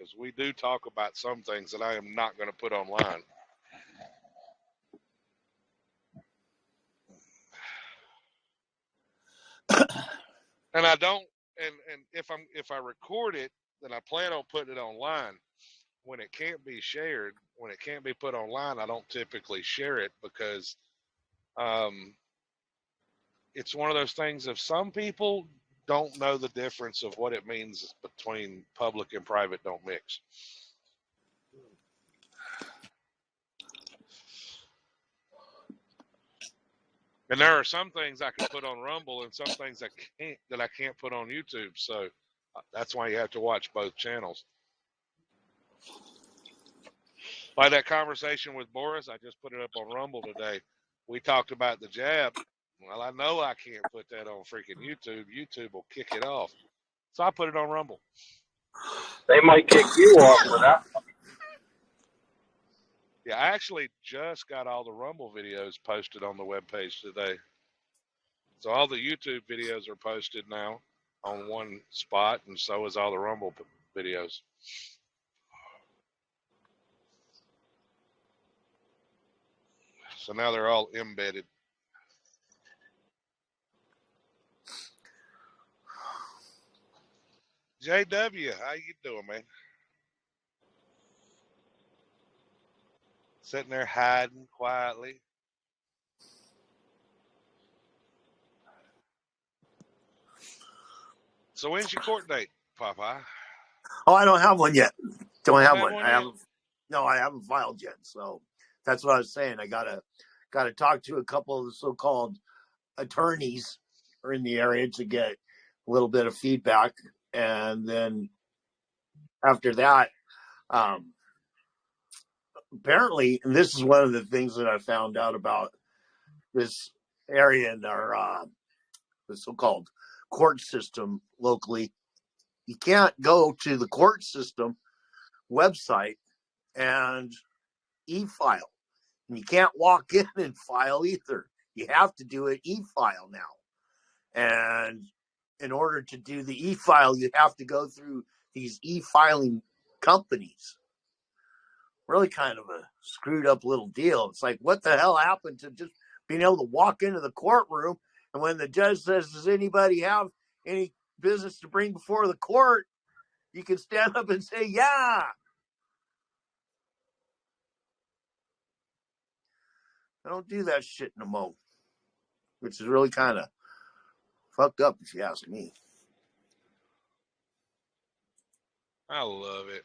because we do talk about some things that I am not going to put online. And I don't, and if I record it, then I plan on putting it online. When it can't be shared, when it can't be put online, I don't typically share it because it's one of those things. If some people don't know the difference of what it means between public and private don't mix. And there are some things I can put on Rumble and some things I can't put on YouTube. So that's why you have to watch both channels. Like that conversation with Boris, I just put it up on Rumble today. We talked about the jab. Well, I know I can't put that on freaking YouTube. YouTube will kick it off. So I put it on Rumble. They might kick you off for that. Yeah, I actually just got all the Rumble videos posted on the webpage today. So all the YouTube videos are posted now on one spot, and so is all the Rumble videos. So now they're all embedded. JW, how you doing, man? Sitting there hiding quietly. So when's your court date, Popeye? Oh, I don't have one yet. Don't have one. I haven't filed yet. So that's what I was saying. I gotta talk to a couple of the so-called attorneys who are in the area to get a little bit of feedback, and then after that, apparently, and this is one of the things that I found out about this area in our the so-called court system locally. You can't go to the court system website and e-file. And you can't walk in and file either. You have to do an e-file now. And in order to do the e-file, you have to go through these e-filing companies. Really kind of a screwed up little deal. It's like, what the hell happened to just being able to walk into the courtroom, and when the judge says, does anybody have any business to bring before the court, you can stand up and say, yeah. I don't do that shit no more, which is really kind of fucked up if you ask me. I love it.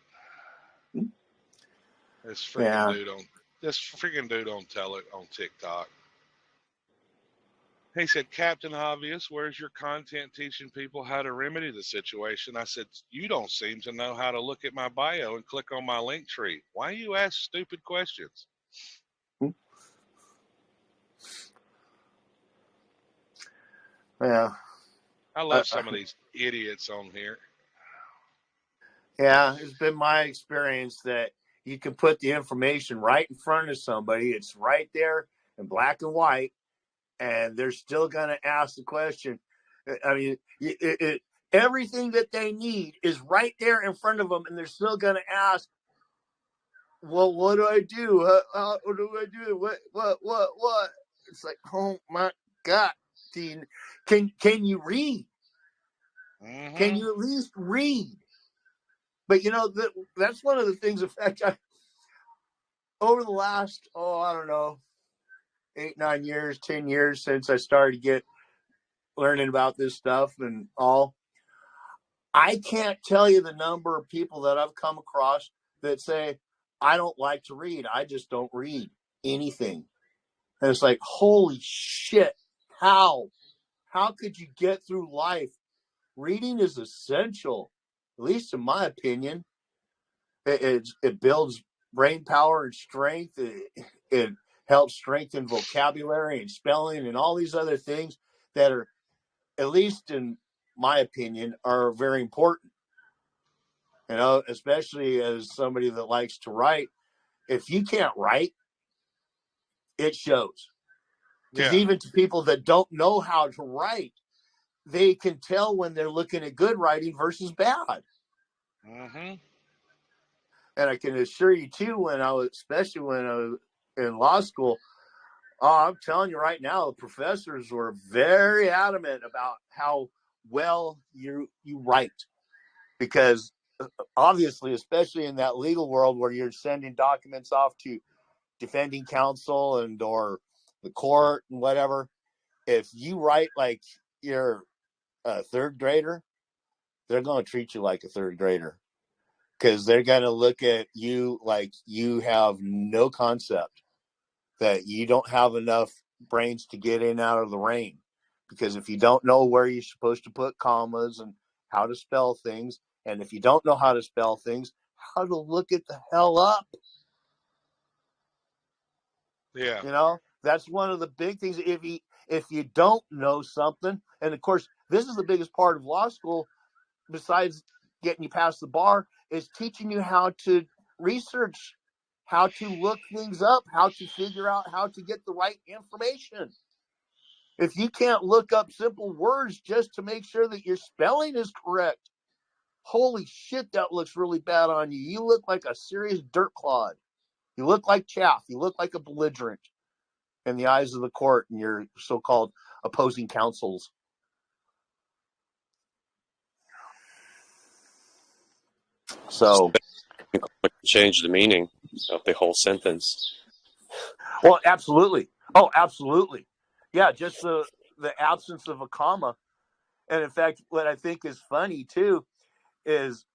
This freaking dude on TikTok. He said, Captain Obvious, where's your content teaching people how to remedy the situation? I said, you don't seem to know how to look at my bio and click on my link tree. Why you ask stupid questions? Yeah. I love some of these idiots on here. Yeah, it's been my experience that you can put the information right in front of somebody. It's right there in black and white, and they're still going to ask the question. I mean, everything that they need is right there in front of them, and they're still going to ask, well, what do I do? What do I do? What? It's like, oh my God. Can you read? Mm-hmm. Can you at least read? But, you know, that's one of the things, in fact, over the last, I don't know, 8, 9 years, 10 years since I started learning about this stuff and all, I can't tell you the number of people that I've come across that say, I don't like to read. I just don't read anything. And it's like, holy shit, how could you get through life? Reading is essential, at least in my opinion. It builds brain power and strength. It helps strengthen vocabulary and spelling and all these other things that are, at least in my opinion, are very important. You know, especially as somebody that likes to write. If you can't write, it shows. Because even to people that don't know how to write, they can tell when they're looking at good writing versus bad. Mm-hmm. And I can assure you too, especially when I was in law school, I'm telling you right now, the professors were very adamant about how well you write, because obviously, especially in that legal world where you're sending documents off to defending counsel or the court and whatever, if you write like you're a third grader, they're going to treat you like a third grader, because they're going to look at you like you have no concept, that you don't have enough brains to get in out of the rain. Because if you don't know where you're supposed to put commas and how to spell things, and if you don't know how to spell things, how to look it the hell up. Yeah. You know, that's one of the big things. If you don't know something, and of course, this is the biggest part of law school, besides getting you past the bar, is teaching you how to research, how to look things up, how to figure out how to get the right information. If you can't look up simple words just to make sure that your spelling is correct, holy shit, that looks really bad on you. You look like a serious dirt clod. You look like chaff. You look like a belligerent in the eyes of the court and your so-called opposing counsels. So, change the meaning of the whole sentence. well, absolutely. Oh, absolutely. Yeah, just the absence of a comma. And in fact, what I think is funny too is,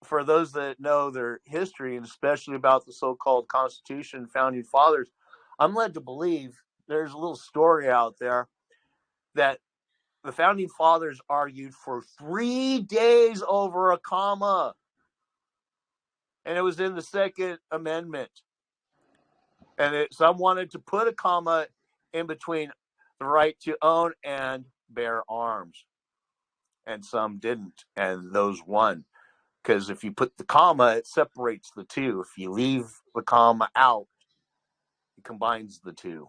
for those that know their history, and especially about the so-called Constitution, Founding Fathers, I'm led to believe there's a little story out there that the Founding Fathers argued for 3 days over a comma. And it was in the Second Amendment. And some wanted to put a comma in between the right to own and bear arms. And some didn't. And those won. Because if you put the comma, it separates the two. If you leave the comma out, it combines the two.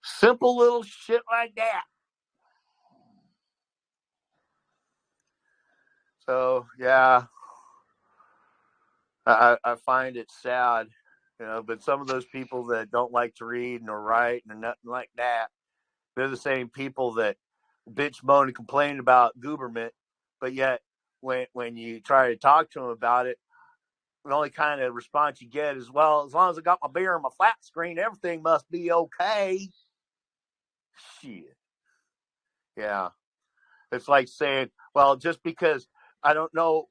Simple little shit like that. So, yeah, I find it sad, but some of those people that don't like to read and write and nothing like that, they're the same people that bitch, moan, and complain about Gooberman, but yet when you try to talk to them about it, the only kind of response you get is, well, as long as I got my beer and my flat screen, everything must be okay. Shit. Yeah. It's like saying, well, just because I don't know,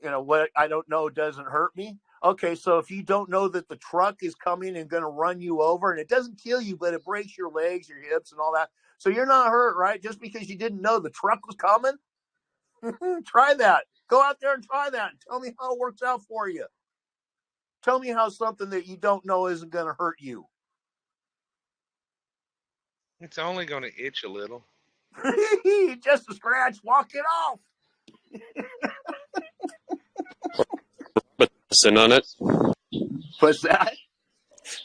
what I don't know doesn't hurt me. Okay, so if you don't know that the truck is coming and going to run you over, and it doesn't kill you, but it breaks your legs, your hips, and all that, so you're not hurt, right? Just because you didn't know the truck was coming? Try that. Go out there and try that and tell me how it works out for you. Tell me how something that you don't know isn't going to hurt you. It's only going to itch a little. Just a scratch, walk it off. Robitussin on it. What's that?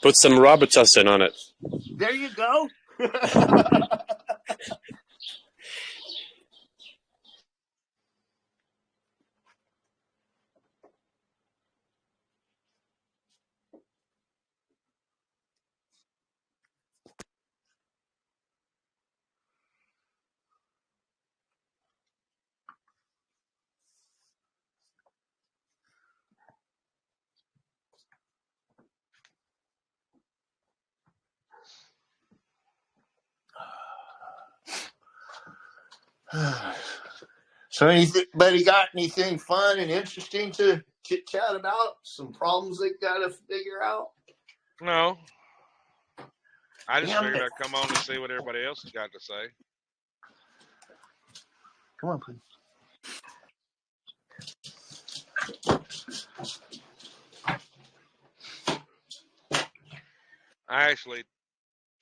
Put some Robitussin on it. There you go. So anybody got anything fun and interesting to chit chat about? Some problems they got to figure out? No. I just Damn figured it. I'd come on and see what everybody else has got to say. Come on, please. I actually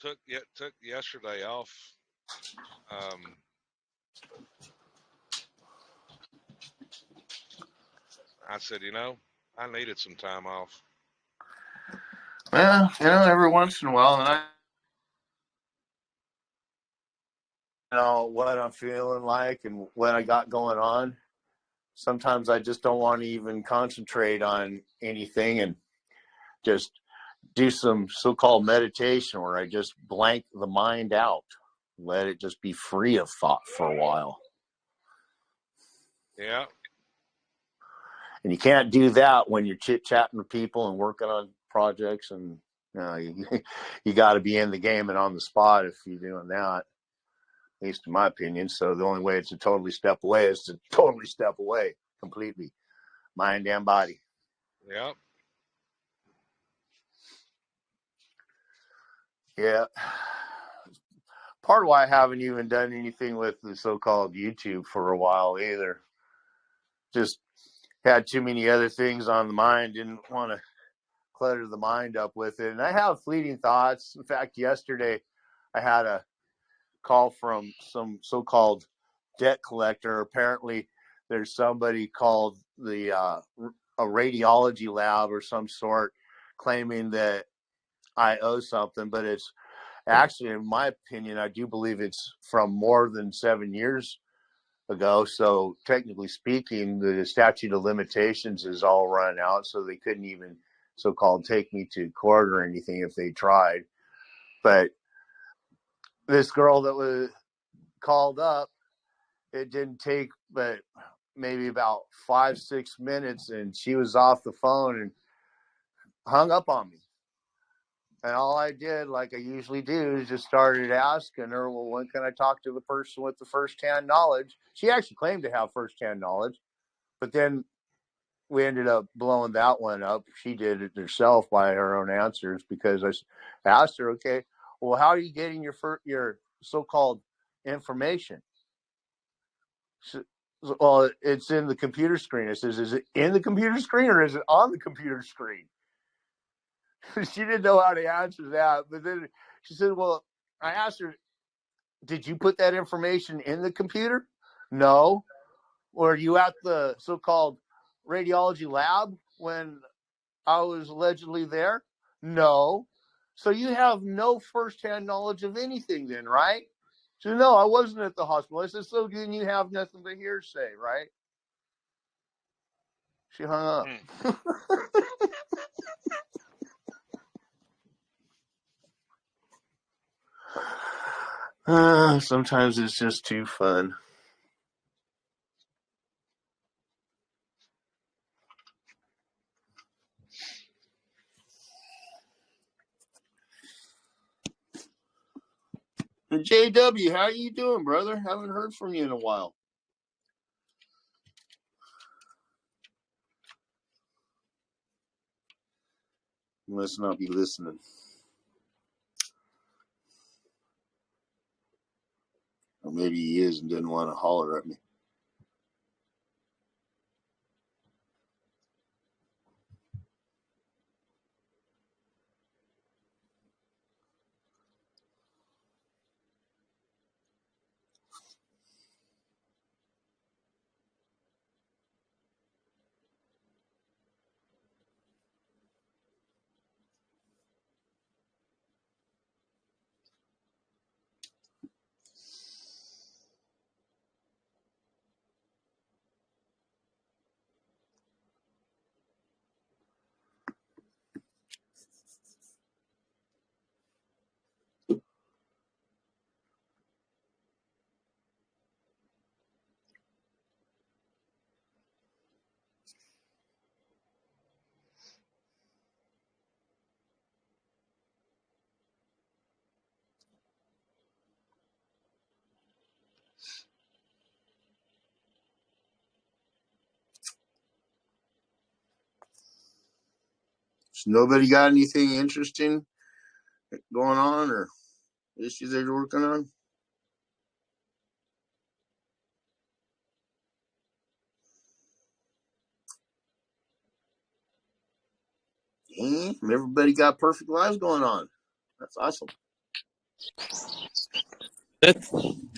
took yesterday off. I said, I needed some time off. Well, every once in a while, and I know what I'm feeling like and what I got going on. sometimes I just don't want to even concentrate on anything and just do some so-called meditation where I just blank the mind out, let it just be free of thought for a while. Yeah. And you can't do that when you're chit-chatting with people and working on projects, and you got to be in the game and on the spot if you're doing that, at least in my opinion. So the only way to totally step away is to totally step away completely, mind and body. Yeah. Yeah. Part of why I haven't even done anything with the so-called YouTube for a while either. Just had too many other things on the mind, didn't want to clutter the mind up with it. And I have fleeting thoughts. In fact, yesterday I had a call from some so-called debt collector. Apparently there's somebody called a radiology lab or some sort claiming that I owe something, but it's actually, in my opinion, I do believe it's from more than 7 years ago. So technically speaking, the statute of limitations is all run out. So they couldn't even so-called take me to court or anything if they tried. But this girl that was called up, it didn't take but maybe about 5-6 minutes, and she was off the phone and hung up on me. And all I did, like I usually do, is just started asking her, well, when can I talk to the person with the first-hand knowledge? She actually claimed to have first-hand knowledge, but then we ended up blowing that one up. She did it herself by her own answers, because I asked her, okay, well, how are you getting your so-called information? Well, it's in the computer screen. I says, is it in the computer screen or is it on the computer screen? She didn't know how to answer that. But then she said, well, I asked her, did you put that information in the computer? No. Or are you at the so-called radiology lab when I was allegedly there? No. So you have no firsthand knowledge of anything then, right? She said, no, I wasn't at the hospital. I said, so then you have nothing but hearsay, right? She hung up. Sometimes it's just too fun. JW, how you doing, brother? Haven't heard from you in a while. You must not be listening. Or maybe he is and didn't want to holler at me. So nobody got anything interesting going on or issues they're working on? Damn, everybody got perfect lives going on. That's awesome.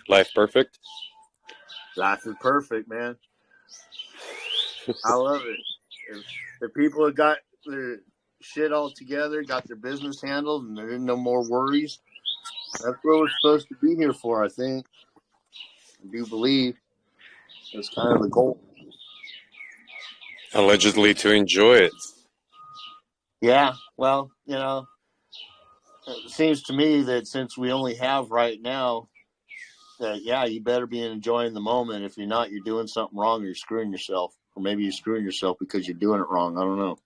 Life perfect. Life is perfect, man. I love it. If people have got their shit all together, got their business handled, and there are no more worries, that's what we're supposed to be here for, I think. I do believe that's kind of the goal. Allegedly to enjoy it. Yeah, well, it seems to me that since we only have right now, that you better be enjoying the moment. If you're not, you're doing something wrong, or you're screwing yourself, or maybe you're screwing yourself because you're doing it wrong. I don't know.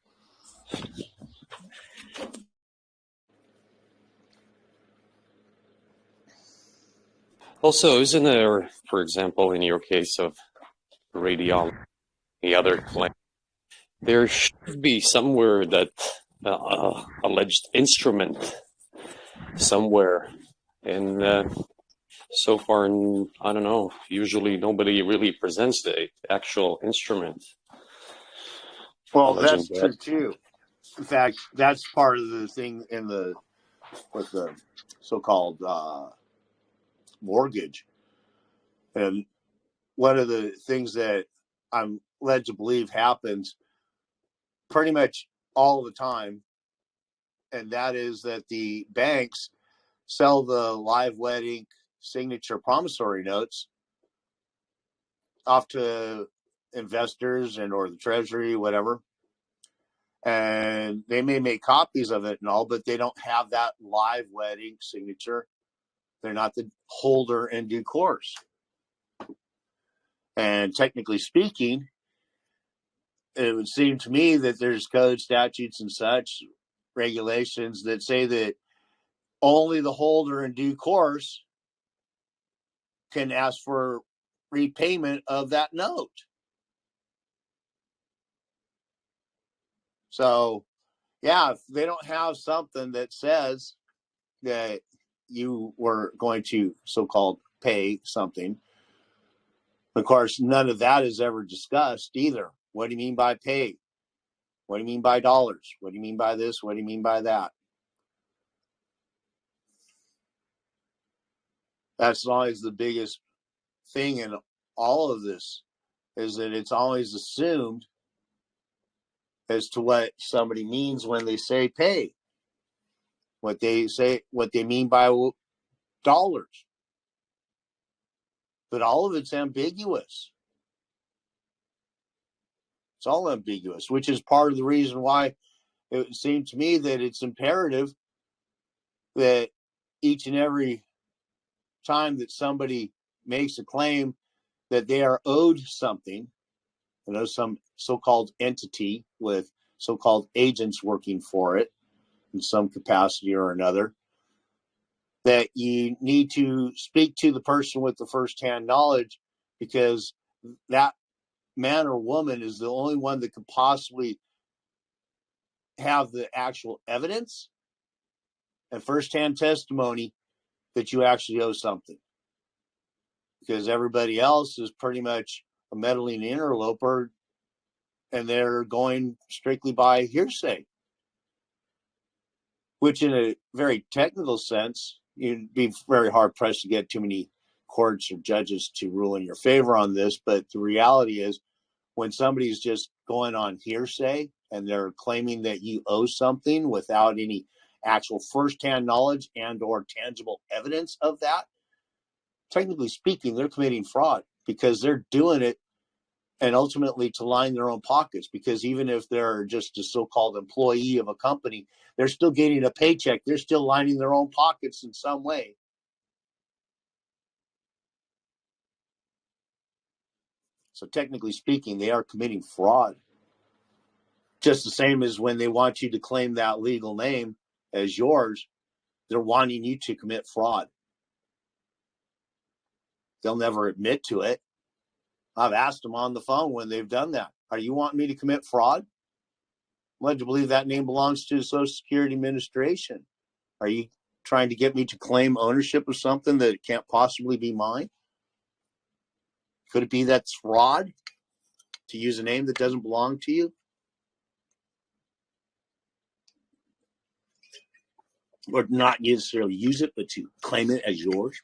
Also, isn't there, for example, in your case of radiology, the other claim, there should be somewhere that alleged instrument somewhere, and so far, I don't know. Usually, nobody really presents the actual instrument. Well, that's true too. In fact, that's part of the thing with the so-called mortgage. And one of the things that I'm led to believe happens pretty much all the time, and that is that the banks sell the live wedding signature promissory notes off to investors and or the treasury, whatever. And they may make copies of it and all, but they don't have that live wedding signature. They're not the holder in due course. And technically speaking, it would seem to me that there's code statutes and such regulations that say that only the holder in due course can ask for repayment of that note. So, if they don't have something that says that you were going to so-called pay something, of course, none of that is ever discussed either. What do you mean by pay? What do you mean by dollars? What do you mean by this? What do you mean by that? That's always the biggest thing in all of this, is that it's always assumed as to what somebody means when they say pay, what they mean by dollars. But all of it's ambiguous. It's all ambiguous, which is part of the reason why it seemed to me that it's imperative that each and every time that somebody makes a claim that they are owed something, some so-called entity with so-called agents working for it in some capacity or another, that you need to speak to the person with the first-hand knowledge, because that man or woman is the only one that could possibly have the actual evidence and first-hand testimony that you actually owe something. Because everybody else is pretty much a meddling interloper, and they're going strictly by hearsay, which in a very technical sense, you'd be very hard-pressed to get too many courts or judges to rule in your favor on this. But the reality is, when somebody's just going on hearsay and they're claiming that you owe something without any actual first-hand knowledge and or tangible evidence of that, technically speaking, they're committing fraud, because they're doing it and ultimately to line their own pockets. Because even if they're just a so-called employee of a company, they're still getting a paycheck. They're still lining their own pockets in some way. So technically speaking, they are committing fraud. Just the same as when they want you to claim that legal name as yours, they're wanting you to commit fraud. They'll never admit to it. I've asked them on the phone when they've done that. Are you wanting me to commit fraud? I'm led to believe that name belongs to the Social Security Administration. Are you trying to get me to claim ownership of something that can't possibly be mine? Could it be that's fraud to use a name that doesn't belong to you? Or not necessarily use it, but to claim it as yours?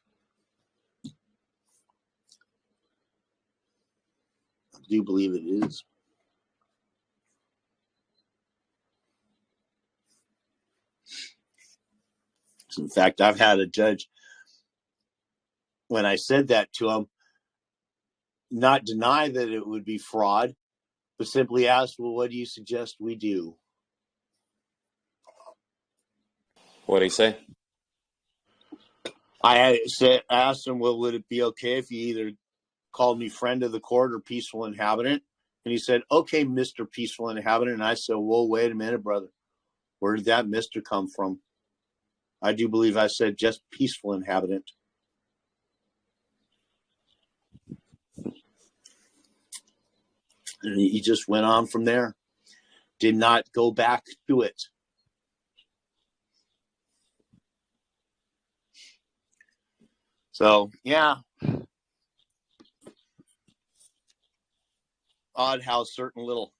I do believe it is. So in fact, I've had a judge, when I said that to him, not deny that it would be fraud, but simply asked, well, what do you suggest we do? What did he say? I asked him, well, would it be okay if you either called me friend of the court or peaceful inhabitant? And he said, okay, Mr. Peaceful Inhabitant. And I said, whoa, wait a minute, brother. Where did that Mr. come from? I do believe I said just peaceful inhabitant. And he just went on from there. Did not go back to it. So, yeah. Odd how certain little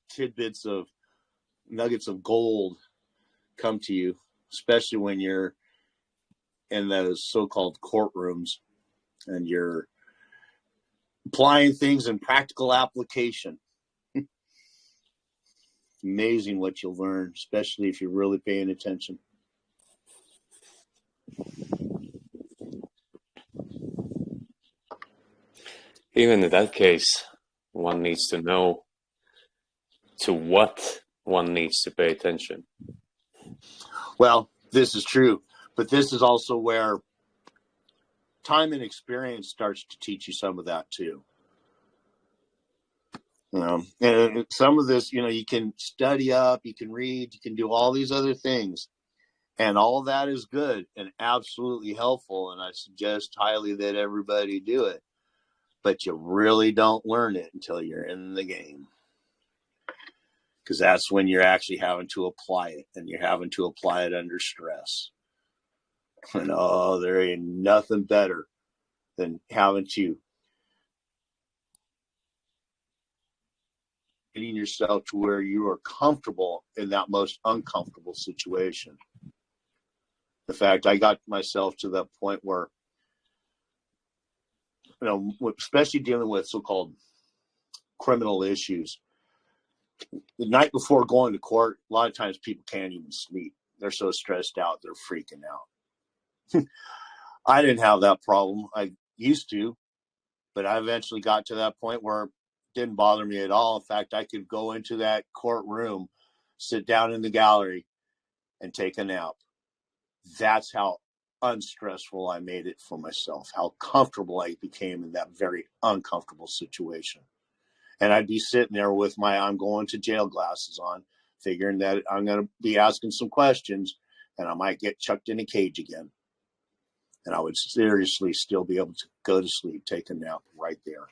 tidbits of nuggets of gold come to you, especially when you're in those so-called courtrooms and you're applying things in practical application. Amazing what you'll learn, especially if you're really paying attention. Even in that case, one needs to know to what one needs to pay attention. Well, this is true, but this is also where time and experience starts to teach you some of that too. And some of this, you can study up, you can read, you can do all these other things, and all that is good and absolutely helpful. And I suggest highly that everybody do it, but you really don't learn it until you're in the game. Because that's when you're actually having to apply it, and you're having to apply it under stress. And there ain't nothing better than having to getting yourself to where you are comfortable in that most uncomfortable situation. In fact, I got myself to that point where, especially dealing with so-called criminal issues, the night before going to court, a lot of times people can't even sleep. They're so stressed out, they're freaking out. I didn't have that problem. I used to, but I eventually got to that point where it didn't bother me at all. In fact, I could go into that courtroom, sit down in the gallery, and take a nap. That's how unstressful I made it for myself, how comfortable I became in that very uncomfortable situation. And I'd be sitting there with my I'm going to jail glasses on, figuring that I'm going to be asking some questions and I might get chucked in a cage again. And I would seriously still be able to go to sleep, take a nap right there.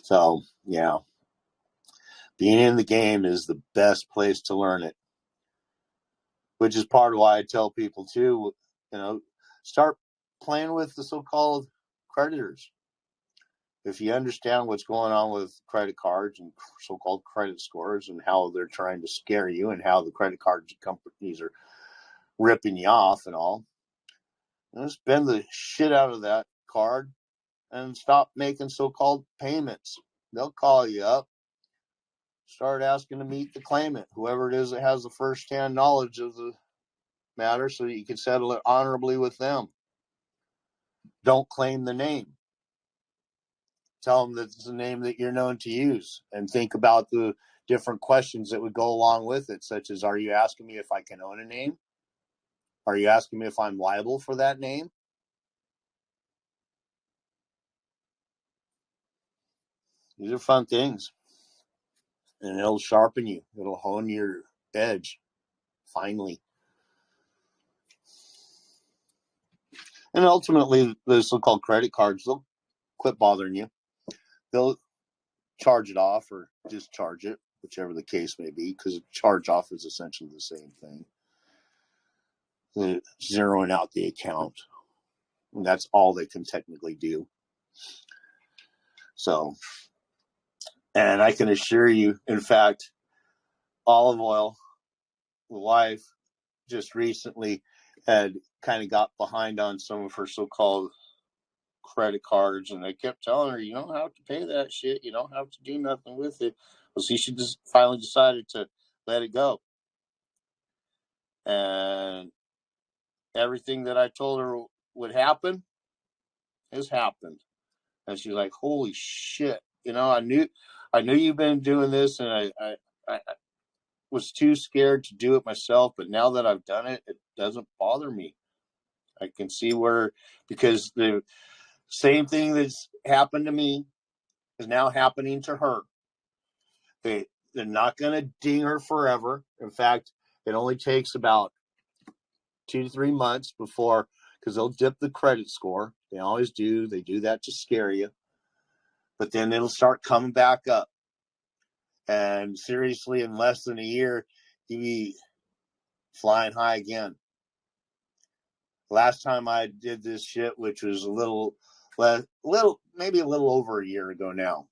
So, yeah. Being in the game is the best place to learn it. Which is part of why I tell people too, start playing with the so-called creditors. If you understand what's going on with credit cards and so-called credit scores and how they're trying to scare you and how the credit card companies are ripping you off and all, spend the shit out of that card and stop making so-called payments. They'll call you up, start asking to meet the claimant, whoever it is that has the first-hand knowledge of the matter, so that you can settle it honorably with them. Don't claim the name. Tell them that it's a name that you're known to use, and think about the different questions that would go along with it, such as, are you asking me if I can own a name? Are you asking me if I'm liable for that name? These are fun things, and it'll sharpen you. It'll hone your edge, finally. And ultimately, the so-called credit cards, they'll quit bothering you. They'll charge it off or discharge it, whichever the case may be, because charge off is essentially the same thing. They're zeroing out the account. And that's all they can technically do. So, and I can assure you, in fact, Olive Oil, the wife, just recently had kind of got behind on some of her so-called credit cards, and I kept telling her, you don't have to pay that shit. You don't have to do nothing with it. Well, she just finally decided to let it go. And everything that I told her would happen has happened. And she's like, holy shit. You know, I knew you've been doing this, and I was too scared to do it myself. But now that I've done it, it doesn't bother me. I can see where, because the same thing that's happened to me is now happening to her. They're not going to ding her forever. In fact, it only takes about 2 to 3 months before, because they'll dip the credit score. They always do. They do that to scare you. But then it'll start coming back up. And seriously, in less than a year, you'll be flying high again. Last time I did this shit, which was maybe a little over a year ago now,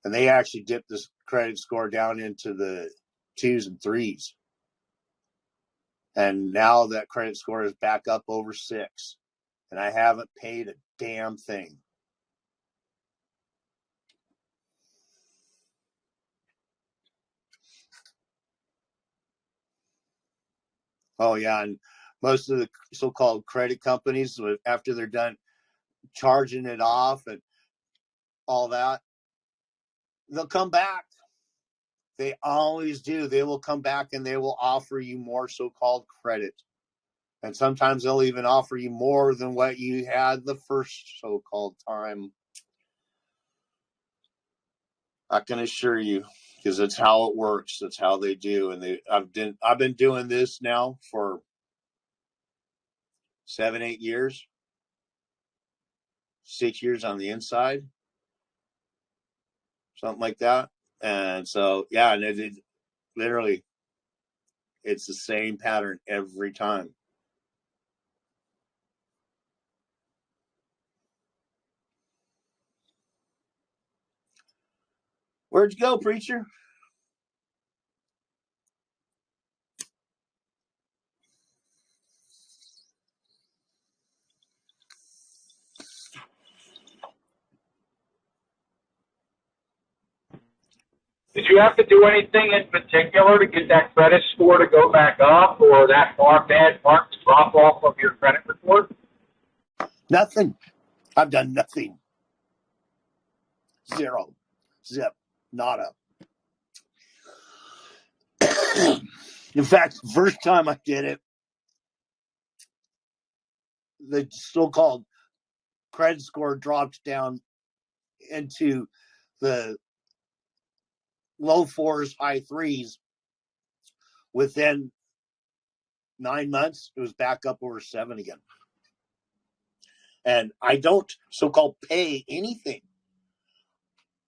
and they actually dipped this credit score down into the 2s and 3s. And now that credit score is back up over 6, and I haven't paid a damn thing. Oh, yeah, and most of the so-called credit companies, after they're done charging it off and all that, they'll come back. They always do. They will come back and they will offer you more so-called credit. And sometimes they'll even offer you more than what you had the first so-called time. I can assure you, because that's how it works. That's how they do. And I've been doing this now for 7, 8 years. 6 years on the inside. Something like that. And so, yeah, and it literally, it's the same pattern every time. Where'd you go, preacher? Did you have to do anything in particular to get that credit score to go back up, or that bad mark to drop off of your credit report? Nothing. I've done nothing. Zero. Zip. Nada. In fact, the first time I did it, the so-called credit score dropped down into the low 4s, high 3s. Within 9 months, it was back up over 7 again. And I don't so-called pay anything.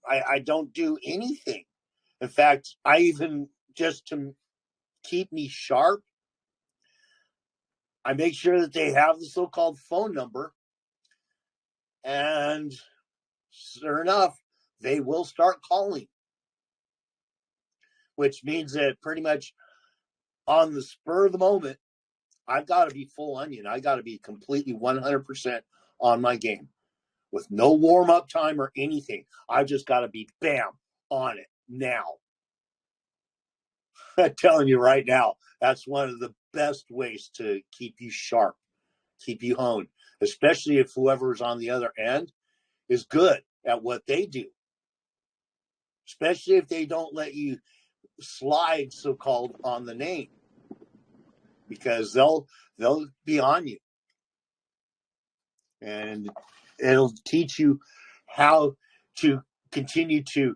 I don't do anything. In fact, I even, just to keep me sharp, I make sure that they have the so-called phone number. And sure enough, they will start calling. Which means that pretty much on the spur of the moment, I've got to be full onion. I got to be completely 100% on my game with no warm-up time or anything. I just got to be bam on it now. I'm telling you right now, that's one of the best ways to keep you sharp, keep you honed, especially if whoever's on the other end is good at what they do. Especially if they don't let you slide, so-called, on the name, because they'll be on you, and it'll teach you how to continue to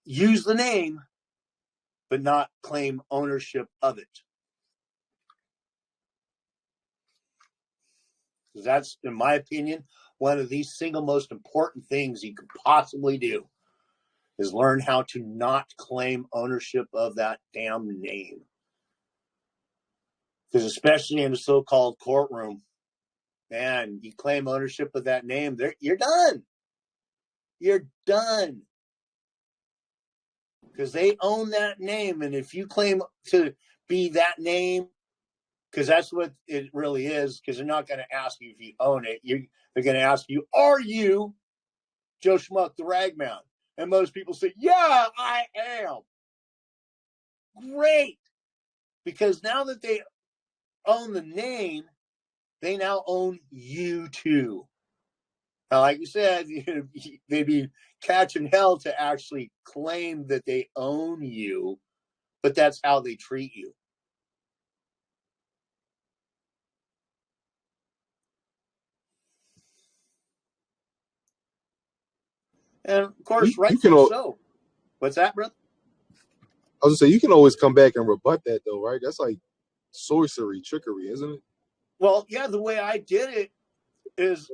use the name but not claim ownership of it. That's, in my opinion, one of the single most important things you could possibly do, is learn how to not claim ownership of that damn name. Because especially in the so-called courtroom, man, you claim ownership of that name, you're done. You're done. Because they own that name. And if you claim to be that name, because that's what it really is, because they're not going to ask you if you own it. They're going to ask you, are you Joe Schmuck the Ragman? And most people say, yeah, I am. Great. Because now that they own the name, they now own you too. Now, like you said, they'd be catching hell to actually claim that they own you, but that's how they treat you. And of course, rightfully so. What's that, brother? I was gonna say, you can always come back and rebut that, though, right? That's like sorcery, trickery, isn't it? Well, yeah, the way I did it is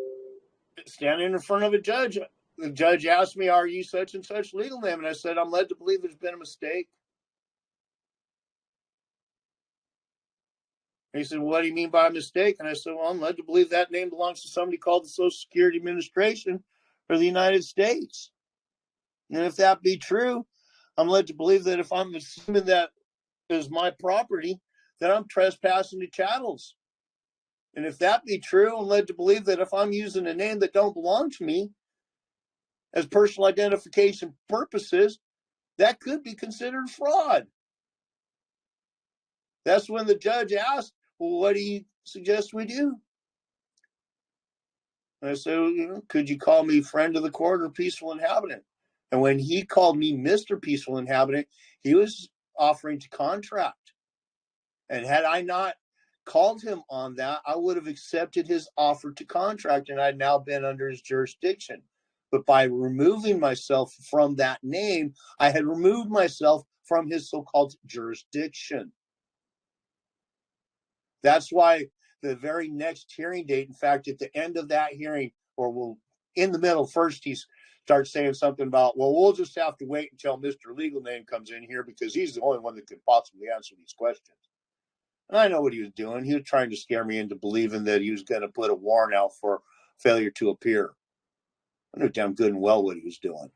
standing in front of a judge. The judge asked me, "Are you such and such legal name?" And I said, "I'm led to believe there's been a mistake." And he said, "What do you mean by a mistake?" And I said, "Well, I'm led to believe that name belongs to somebody called the Social Security Administration for the United States. And if that be true, I'm led to believe that if I'm assuming that is my property, that I'm trespassing to chattels. And if that be true, I'm led to believe that if I'm using a name that don't belong to me as personal identification purposes, that could be considered fraud." That's when the judge asked, "Well, what do you suggest we do?" And I said, "Could you call me friend of the court or peaceful inhabitant?" And when he called me Mr. Peaceful Inhabitant, he was offering to contract. And had I not called him on that, I would have accepted his offer to contract, and I'd now been under his jurisdiction. But by removing myself from that name, I had removed myself from his so-called jurisdiction. That's why the very next hearing date, in fact, at the end of that hearing, or in the middle, first he starts saying something about, "Well, we'll just have to wait until Mr. Legal Name comes in here because he's the only one that could possibly answer these questions." And I know what he was doing. He was trying to scare me into believing that he was going to put a warrant out for failure to appear. I knew damn good and well what he was doing.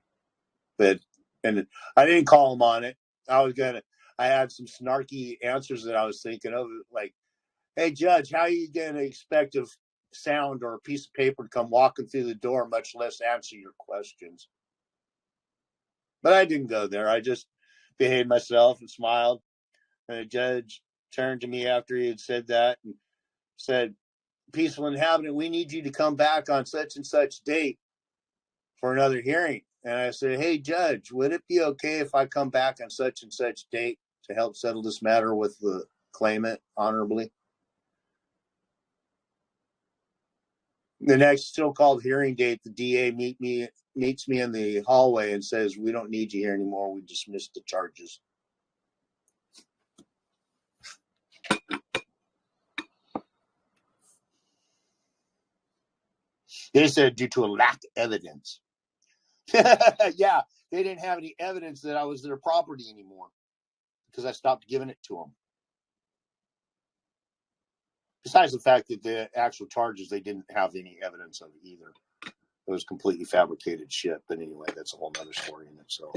And I didn't call him on it. I had some snarky answers that I was thinking of, like, "Hey, Judge, how are you going to expect a sound or a piece of paper to come walking through the door, much less answer your questions?" But I didn't go there. I just behaved myself and smiled. And the judge turned to me after he had said that and said, "Peaceful Inhabitant, we need you to come back on such and such date for another hearing." And I said, "Hey, Judge, would it be okay if I come back on such and such date to help settle this matter with the claimant honorably?" The next so-called hearing date, the DA meets me in the hallway and says, "We don't need you here anymore. We dismissed the charges." They said due to a lack of evidence. Yeah, they didn't have any evidence that I was their property anymore because I stopped giving it to them. Besides the fact that the actual charges, they didn't have any evidence of either. It was completely fabricated shit. But anyway, that's a whole other story in itself.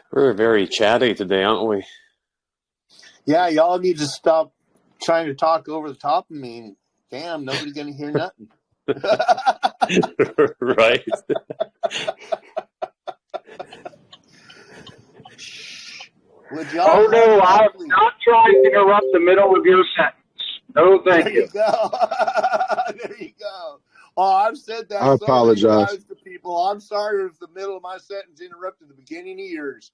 We're very chatty today, aren't we? Yeah, y'all need to stop trying to talk over the top of me. Damn, nobody's going to hear nothing. Right. Would y'all Oh, no, I'm please? not trying to interrupt the middle of your sentence. No, thank There you. you go. There you go. Oh, I've said that I so apologize. many times to people. I'm sorry if the middle of my sentence interrupted the beginning of yours.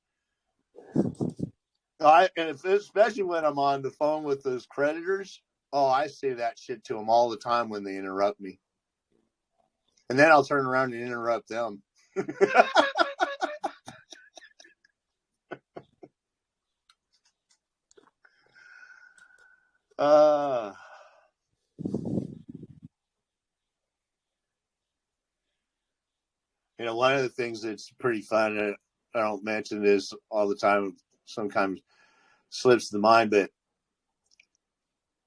Especially when I'm on the phone with those creditors. Oh, I say that shit to them all the time when they interrupt me. And then I'll turn around and interrupt them. One of the things that's pretty fun, and I don't mention this all the time, sometimes slips the mind, but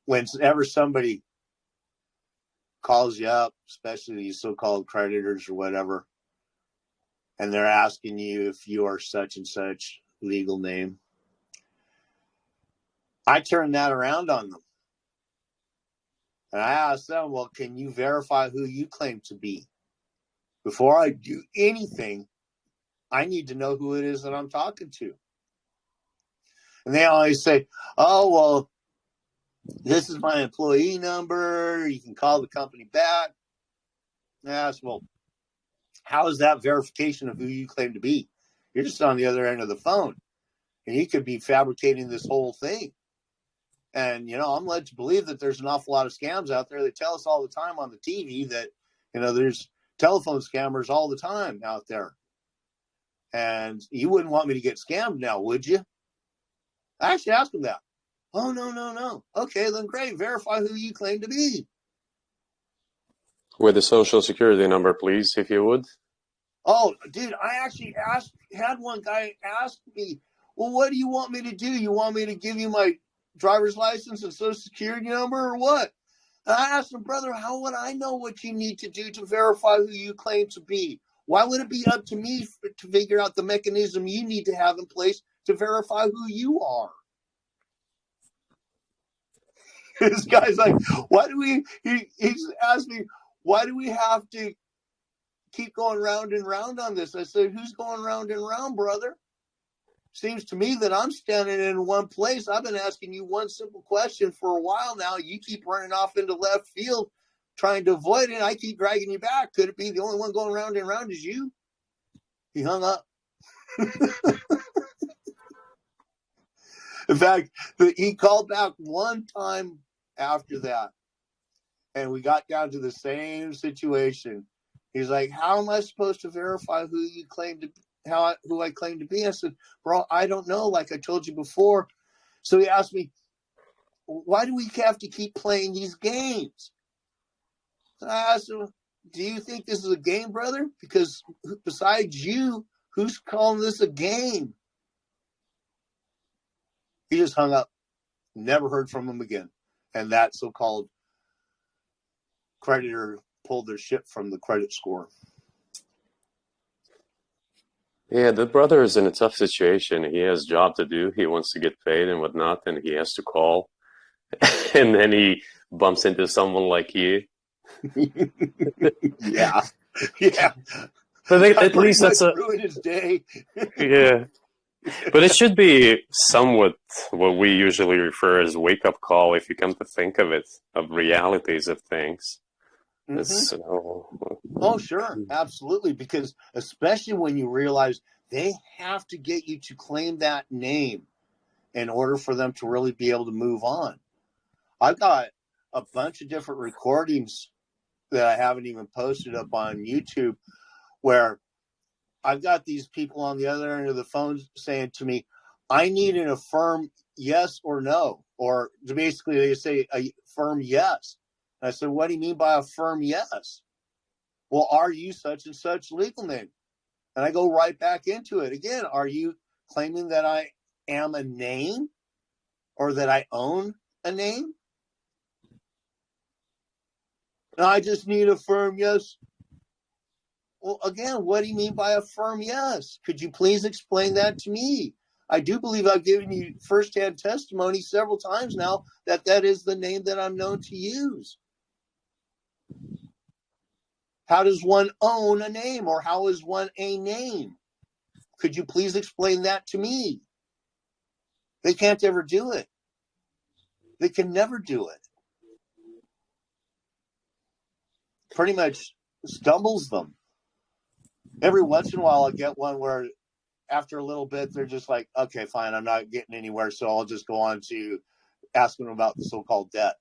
whenever somebody calls you up, especially these so-called creditors or whatever, and they're asking you if you are such and such legal name, I turn that around on them. And I ask them, well, can you verify who you claim to be? Before I do anything, I need to know who it is that I'm talking to. And they always say, oh, well, this is my employee number. You can call the company back. I ask, well, how is that verification of who you claim to be? You're just on the other end of the phone. And you could be fabricating this whole thing. And, I'm led to believe that there's an awful lot of scams out there. They tell us all the time on the TV that, there's telephone scammers all the time out there. And you wouldn't want me to get scammed now, would you? I actually asked them that. Oh, no. Okay, then great. Verify who you claim to be. With the social security number, please, if you would. Oh, dude, I actually had one guy ask me, well, what do you want me to do? You want me to give you my driver's license and social security number or what? And I asked him, brother, how would I know what you need to do to verify who you claim to be? Why would it be up to me to figure out the mechanism you need to have in place to verify who you are? This guy's like, he's asked me, why do we have to keep going round and round on this? I said, who's going round and round, brother? Seems to me that I'm standing in one place. I've been asking you one simple question for a while now. You keep running off into left field trying to avoid it. I keep dragging you back. Could it be the only one going round and round is you? He hung up. In fact, he called back one time after that, and we got down to the same situation. He's like, how am I supposed to verify who you claim to be? Who I claim to be? I said, bro, I don't know, like I told you before. So he asked me, why do we have to keep playing these games? And I asked him, do you think this is a game, brother? Because besides you, who's calling this a game? He just hung up. Never heard from him again. And that so-called creditor pulled their shit from the credit score. Yeah, the brother is in a tough situation. He has a job to do. He wants to get paid and whatnot, and he has to call. And then he bumps into someone like you. Yeah. But at least that's ruined his day. Yeah. But it should be somewhat what we usually refer as wake-up call, if you come to think of it, of realities of things. Mm-hmm. Oh, sure. Absolutely. Because especially when you realize they have to get you to claim that name in order for them to really be able to move on. I've got a bunch of different recordings that I haven't even posted up on YouTube where I've got these people on the other end of the phone saying to me, I need an affirm yes or no. Or basically they say a firm yes. I said, what do you mean by a firm yes? Well, are you such and such legal name? And I go right back into it. Again, are you claiming that I am a name or that I own a name? And I just need a firm yes. Well, again, what do you mean by a firm yes? Could you please explain that to me? I do believe I've given you firsthand testimony several times now that that is the name that I'm known to use. How does one own a name, or how is one a name? Could you please explain that to me? They can't ever do it. They can never do it. Pretty much stumbles them. Every once in a while, I get one where after a little bit, they're just like, okay, fine, I'm not getting anywhere, so I'll just go on to asking them about the so-called debt.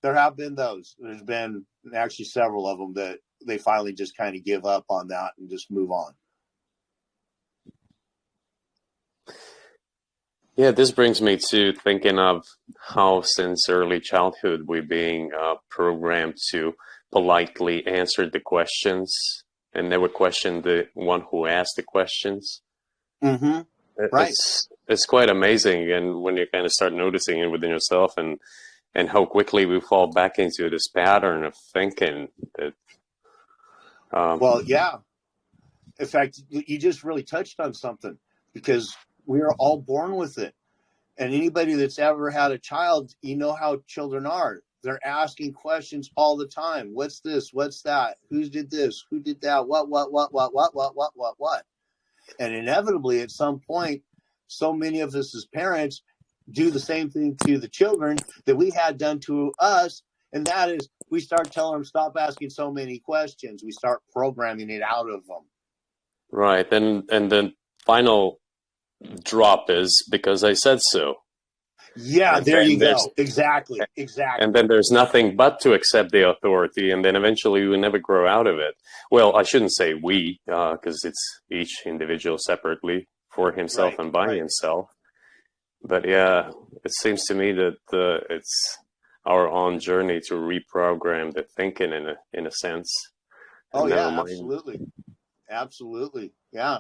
There have been those. There's been actually several of them that they finally just kind of give up on that and just move on. Yeah, this brings me to thinking of how since early childhood we're being programmed to politely answer the questions and never question the one who asked the questions. Mm-hmm. Right. It's quite amazing, and when you kind of start noticing it within yourself and how quickly we fall back into this pattern of thinking that. Well, yeah. In fact, you just really touched on something, because we are all born with it. And anybody that's ever had a child, you know how children are. They're asking questions all the time. What's this? What's that? Who did this? Who did that? What? And inevitably, at some point, so many of us as parents do the same thing to the children that we had done to us. And that is, we start telling them, stop asking so many questions. We start programming it out of them. Right. And then final drop is because I said so. Yeah, and there you go. Exactly. And then there's nothing but to accept the authority, and then eventually we never grow out of it. Well, I shouldn't say we, because it's each individual separately for himself and by himself. But yeah, it seems to me that it's our own journey to reprogram the thinking in a sense. Oh yeah, absolutely, yeah.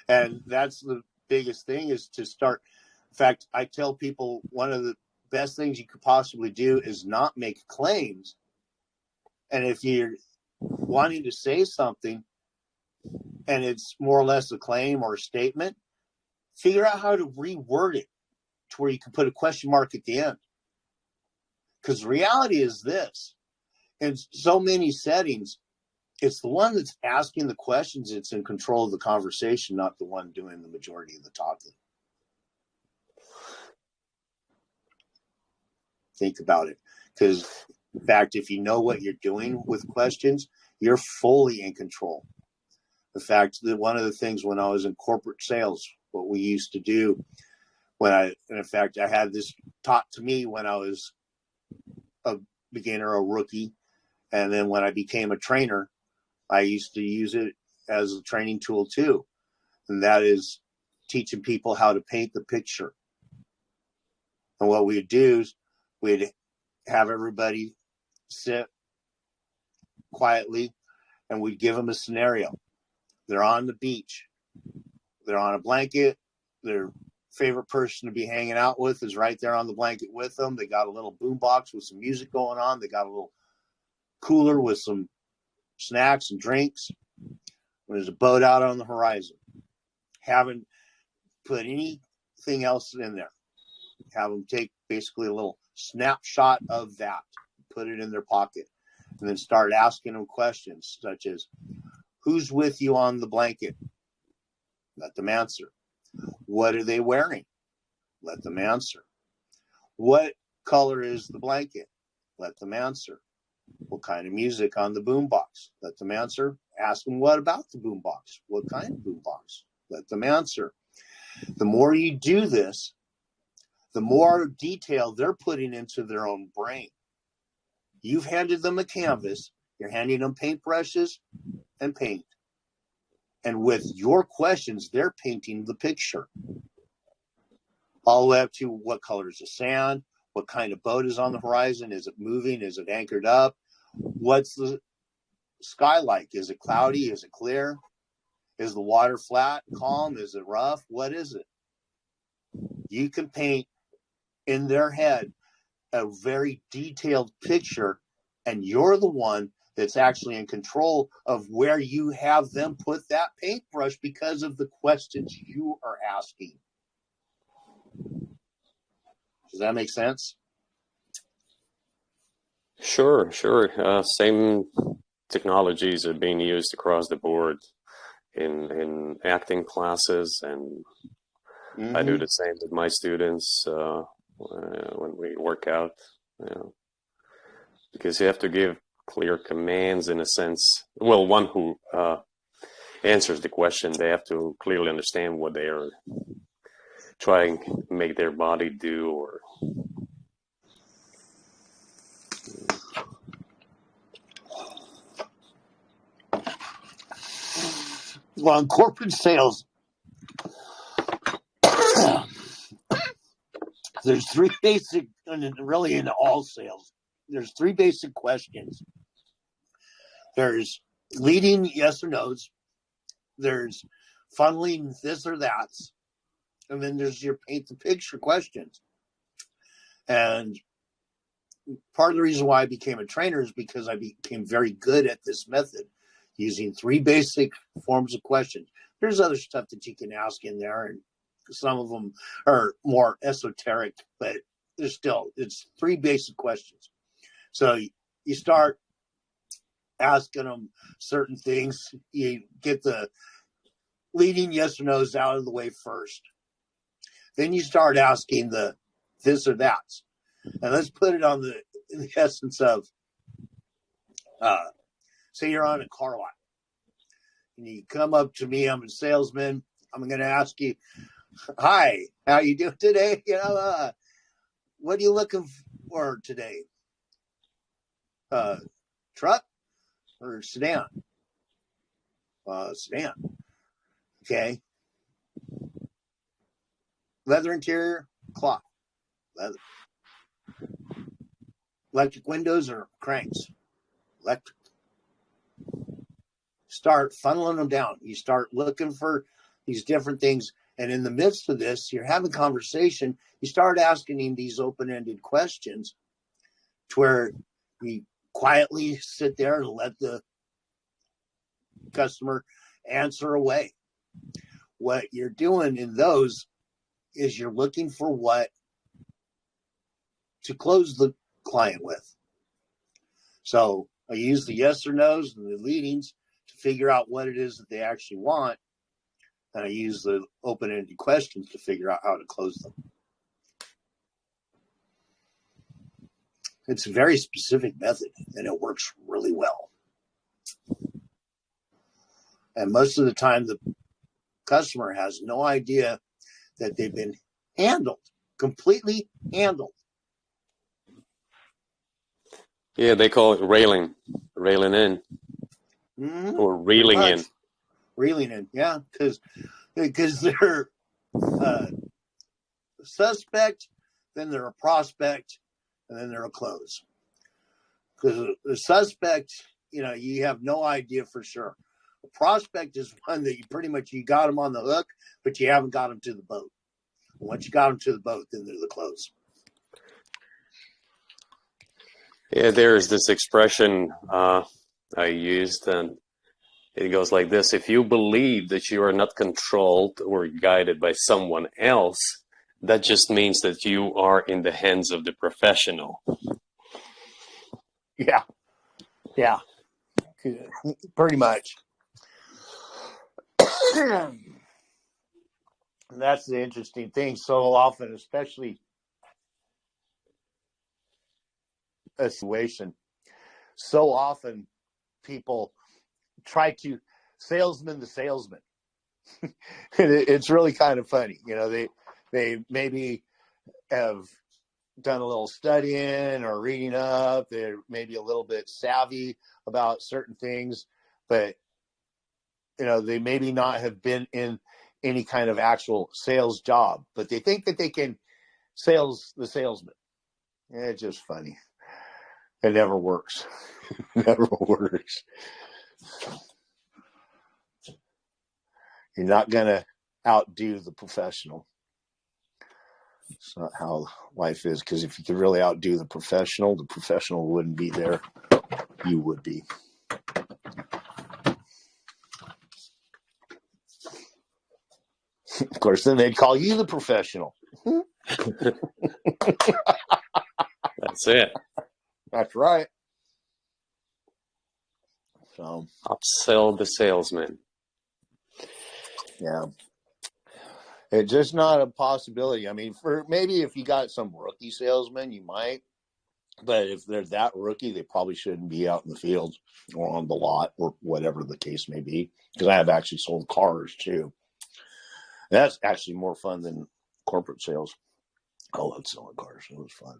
And that's the biggest thing, is to start. In fact, I tell people one of the best things you could possibly do is not make claims. And if you're wanting to say something and it's more or less a claim or a statement, figure out how to reword it to where you can put a question mark at the end. Because the reality is this: in so many settings, it's the one that's asking the questions that's in control of the conversation, not the one doing the majority of the talking. Think about it. Because, in fact, if you know what you're doing with questions, you're fully in control. In fact, one of the things when I was in corporate sales, what we used to do I had this taught to me when I was a beginner, a rookie. And then when I became a trainer, I used to use it as a training tool too. And that is teaching people how to paint the picture. And what we'd do is we'd have everybody sit quietly and we'd give them a scenario. They're on the beach. They're on a blanket. Their favorite person to be hanging out with is right there on the blanket with them. They got a little boombox with some music going on. They got a little cooler with some snacks and drinks. There's a boat out on the horizon. Haven't put anything else in there. Have them take basically a little snapshot of that, put it in their pocket, and then start asking them questions such as, who's with you on the blanket? Let them answer. What are they wearing? Let them answer. What color is the blanket? Let them answer. What kind of music on the boombox? Let them answer. Ask them, what about the boombox? What kind of boombox? Let them answer. The more you do this, the more detail they're putting into their own brain. You've handed them a canvas. You're handing them paintbrushes and paint. And with your questions, they're painting the picture. All the way up to what color is the sand? What kind of boat is on the horizon? Is it moving? Is it anchored up? What's the sky like? Is it cloudy? Is it clear? Is the water flat, calm? Is it rough? What is it? You can paint in their head a very detailed picture, and you're the one that's actually in control of where you have them put that paintbrush because of the questions you are asking. Does that make sense? Sure. Same technologies are being used across the board in acting classes, and I do the same with my students when we work out, because you have to give clear commands in a sense. Well, one who answers the question. They have to clearly understand what they are trying to make their body do. Or Well, in corporate sales, there's three basic, and really in all sales, there's three basic questions. There's leading yes or no's, there's funneling this or that's, and then there's your paint the picture questions. And part of the reason why I became a trainer is because I became very good at this method, using three basic forms of questions. There's other stuff that you can ask in there, and some of them are more esoteric, but it's three basic questions. So you start asking them certain things. You get the leading yes or no's out of the way first. Then you start asking the this or that's. And let's put it on the essence of, say you're on a car lot. And you come up to me, I'm a salesman. I'm going to ask you, hi, how you doing today? What are you looking for today? Truck or sedan? Sedan. Okay. Leather interior, cloth. Leather. Electric windows or cranks? Electric. Start funneling them down. You start looking for these different things. And in the midst of this, you're having conversation. You start asking him these open-ended questions to where you quietly sit there and let the customer answer away. What you're doing in those is you're looking for what to close the client with. So I use the yes or no's and the leadings to figure out what it is that they actually want. And I use the open-ended questions to figure out how to close them. It's a very specific method, and it works really well. And most of the time, the customer has no idea that they've been handled, completely handled. yeah, they call it railing in, Mm-hmm. or reeling in. Reeling in, yeah, because they're a suspect, then they're a prospect, and then they're a close. Because the suspect, you have no idea for sure. A prospect is one that you got them on the hook, but you haven't got them to the boat. And once you got them to the boat, then they're the close. Yeah, there's this expression I used, and it goes like this: if you believe that you are not controlled or guided by someone else, that just means that you are in the hands of the professional. Yeah, pretty much. And that's the interesting thing. So often, especially a situation, so often people try to salesman the salesman. It's really kind of funny. They maybe have done a little studying or reading up. They're maybe a little bit savvy about certain things, but they maybe not have been in any kind of actual sales job, but they think that they can sales the salesman. It's just funny. It never works. Never works. You're not going to outdo the professional. It's not how life is, because if you could really outdo the professional wouldn't be there. You would be. Of course, then they'd call you the professional. That's it. That's right. So Upsell the salesman. Yeah. It's just not a possibility. I mean, for maybe if you got some rookie salesman, you might. But if they're that rookie, they probably shouldn't be out in the field or on the lot or whatever the case may be. Because I have actually sold cars too. That's actually more fun than corporate sales. I love selling cars. It was fun.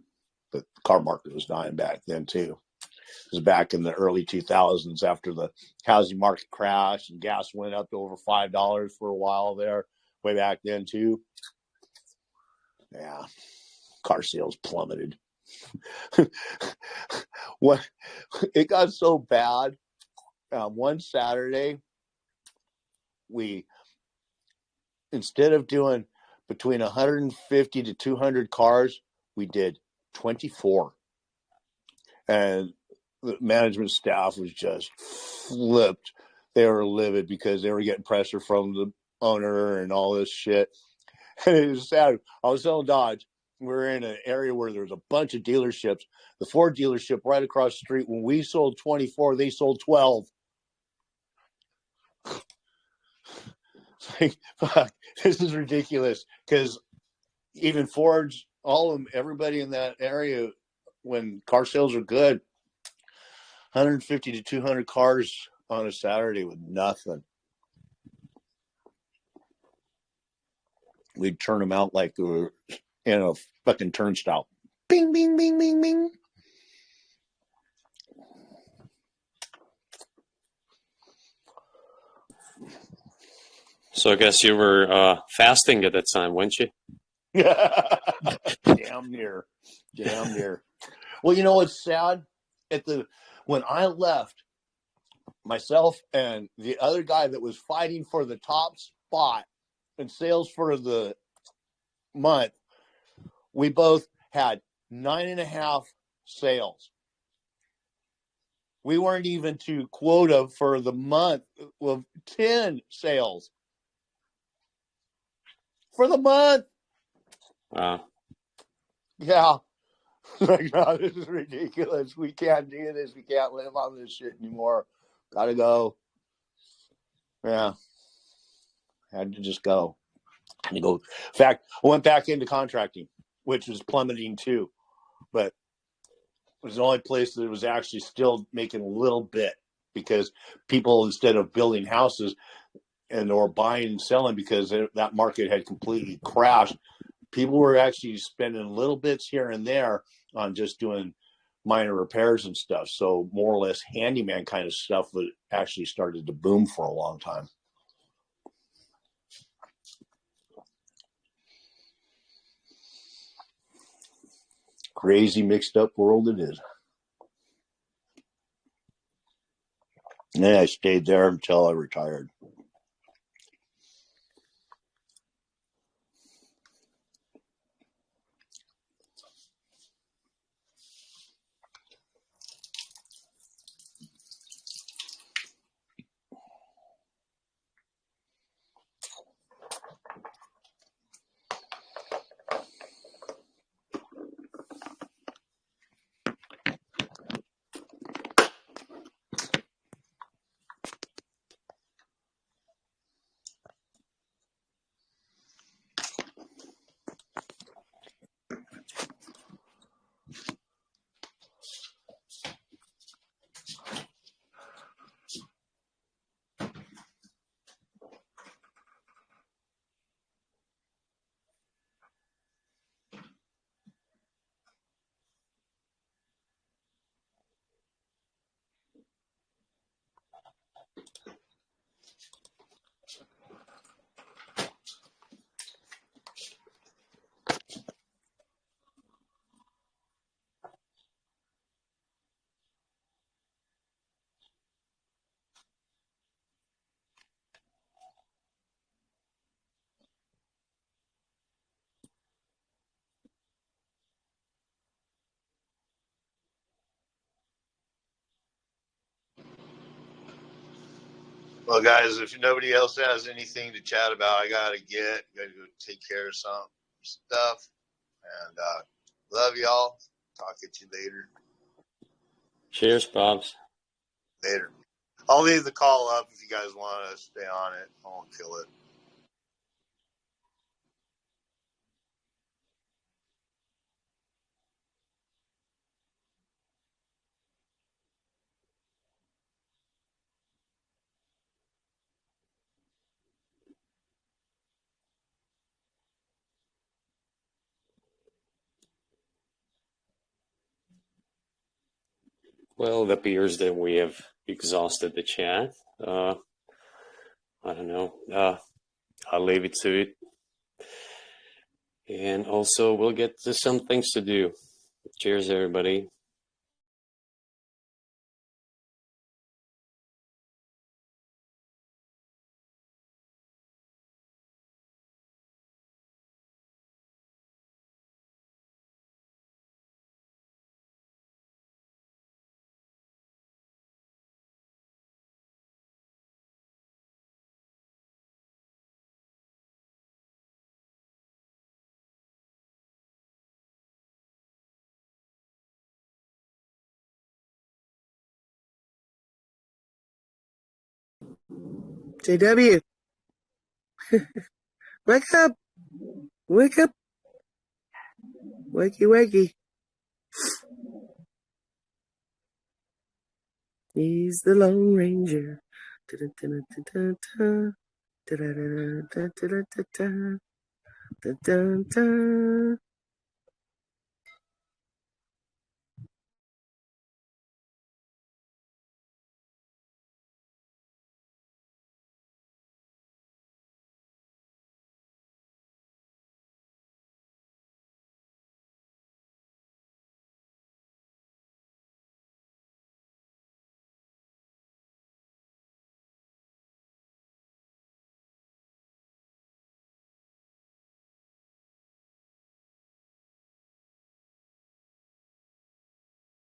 But the car market was dying back then too. It was back in the early 2000s after the housing market crashed and gas went up to over $5 for a while there, way back then too. Yeah, car sales plummeted. What it got so bad. One Saturday, we instead of doing between 150 to 200 cars, we did 24, and the management staff was just flipped. They were livid because they were getting pressure from the owner and all this shit. And it was sad. I was selling Dodge. We were in an area where there was a bunch of dealerships. The Ford dealership right across the street, when we sold 24, they sold 12. It's like, fuck, this is ridiculous. Because even Ford's, all of them, everybody in that area, when car sales are good, 150 to 200 cars on a Saturday with nothing. We'd turn them out like they were in a fucking turnstile. Bing, bing, bing, bing, bing. So I guess you were fasting at that time, weren't you? Damn near. Well, you know what's sad? When I left, myself and the other guy that was fighting for the top spot in sales for the month, we both had 9.5 sales. We weren't even to quota for the month of 10 sales for the month. Wow. Yeah. Like, no, this is ridiculous. We can't do this. We can't live on this shit anymore. Gotta go. Yeah. Had to just go. Had to go. In fact, I went back into contracting, which was plummeting too. But it was the only place that was actually still making a little bit, because people, instead of building houses and or buying and selling, because that market had completely crashed, people were actually spending little bits here and there on just doing minor repairs and stuff. So more or less handyman kind of stuff that actually started to boom for a long time. Crazy mixed up world it is. And I stayed there until I retired. Well, guys, if nobody else has anything to chat about, I gotta go take care of some stuff. And love y'all. Talk at you later. Cheers, Bobs. Later. I'll leave the call up if you guys want to stay on it. I won't kill it. Well, it appears that we have exhausted the chat. I don't know. I'll leave it to it. And also, we'll get to some things to do. Cheers, everybody. JW, wake up! Wake up! Wakey, wakey. He's the Lone Ranger. Da-da-da-da-da-da. Da-da-da-da-da-da-da-da. Da-da-da.